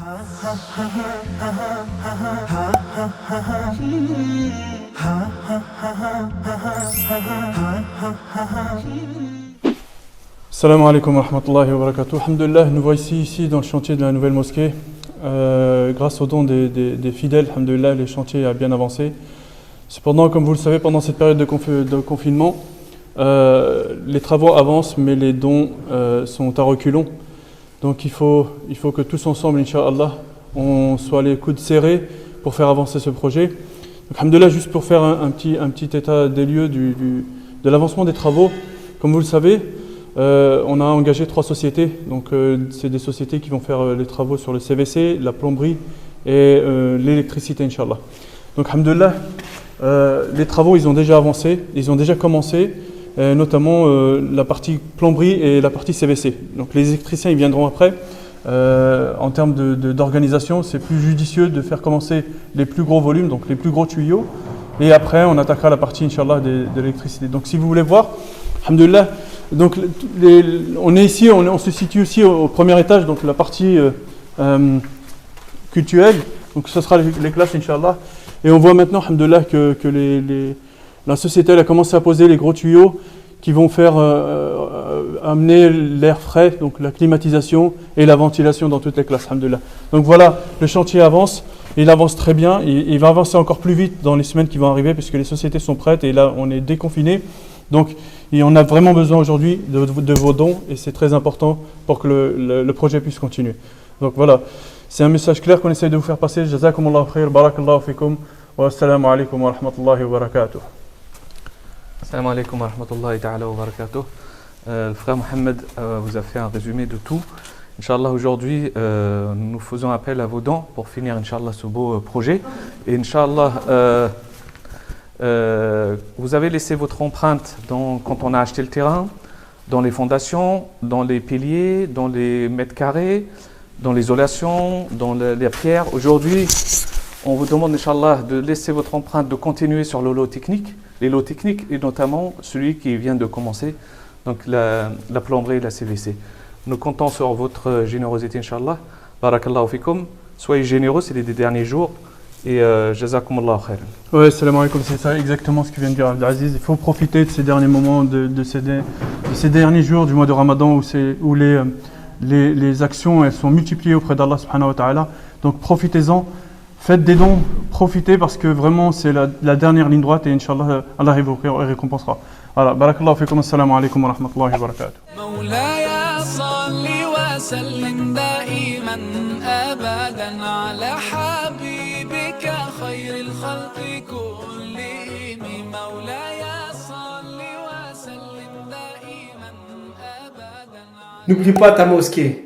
Salam alaikum wa rahmatullahi wa barakatuh. Alhamdulillah, nous voici ici dans le chantier de la nouvelle mosquée. Grâce aux dons des fidèles, alhamdulillah, le chantier a bien avancé. Cependant, comme vous le savez, pendant cette période de confinement, les travaux avancent, mais les dons sont à reculons. Donc il faut que tous ensemble, Inch'Allah, on soit les coudes serrés pour faire avancer ce projet. Donc, alhamdulillah, juste pour faire un petit état des lieux de l'avancement des travaux, comme vous le savez, on a engagé 3 sociétés. Donc c'est des sociétés qui vont faire les travaux sur le CVC, la plomberie et l'électricité, Inch'Allah. Donc alhamdulillah, les travaux ils ont déjà avancé, ils ont déjà commencé, notamment la partie plomberie et la partie CVC. Donc les électriciens ils viendront après. En termes d'organisation, c'est plus judicieux de faire commencer les plus gros volumes, donc les plus gros tuyaux, et après on attaquera la partie Inch'Allah de l'électricité. Donc si vous voulez voir, alhamdulillah, donc on est ici, on se situe aussi au premier étage, donc la partie cultuelle, donc ce sera les classes Inch'Allah. Et on voit maintenant, alhamdulillah, que la société elle a commencé à poser les gros tuyaux qui vont faire amener l'air frais, donc la climatisation et la ventilation dans toutes les classes, alhamdulillah. Donc voilà, le chantier avance, il avance très bien, il va avancer encore plus vite dans les semaines qui vont arriver puisque les sociétés sont prêtes et là on est déconfinés. Donc on a vraiment besoin aujourd'hui de vos dons et c'est très important pour que le projet puisse continuer. Donc voilà, c'est un message clair qu'on essaie de vous faire passer. Jazakumullahu khair, barakallahu fikum, wa assalamu alaikum wa rahmatullahi wa barakatuh. Salam alaikum wa rahmatullahi ta'ala wa barakatuh. Le frère Mohamed vous a fait un résumé de tout. Inch'Allah, aujourd'hui, nous faisons appel à vos dons pour finir, Inch'Allah, ce beau projet. Et Inch'Allah, vous avez laissé votre empreinte quand on a acheté le terrain, dans les fondations, dans les piliers, dans les mètres carrés, dans l'isolation, dans les pierres. Aujourd'hui, on vous demande, Inch'Allah, de laisser votre empreinte, de continuer sur le lot technique, les lots techniques et notamment celui qui vient de commencer, donc la plomberie et la CVC. Nous comptons sur votre générosité, Inch'Allah. Barakallahu fikum. Soyez généreux, c'est les derniers jours. Et jazakumullahu khairan. Ouais, salam alaikum, c'est ça exactement ce que vient de dire Abdelaziz. Il faut profiter de ces derniers moments, de ces derniers jours du mois de Ramadan où les actions elles sont multipliées auprès d'Allah subhanahu wa ta'ala. Donc profitez-en, faites des dons, profitez parce que vraiment c'est la dernière ligne droite et Inch'Allah Allah vous récompensera. Voilà, barakallahu fikum, assalamu alaikum wa rahmatullahi wa barakatuh. وسلم دائما أبدا على حبيبك خير الخلق كلهم مولاي صل وسلم دائما أبدا. N'oublie pas ta mosquée.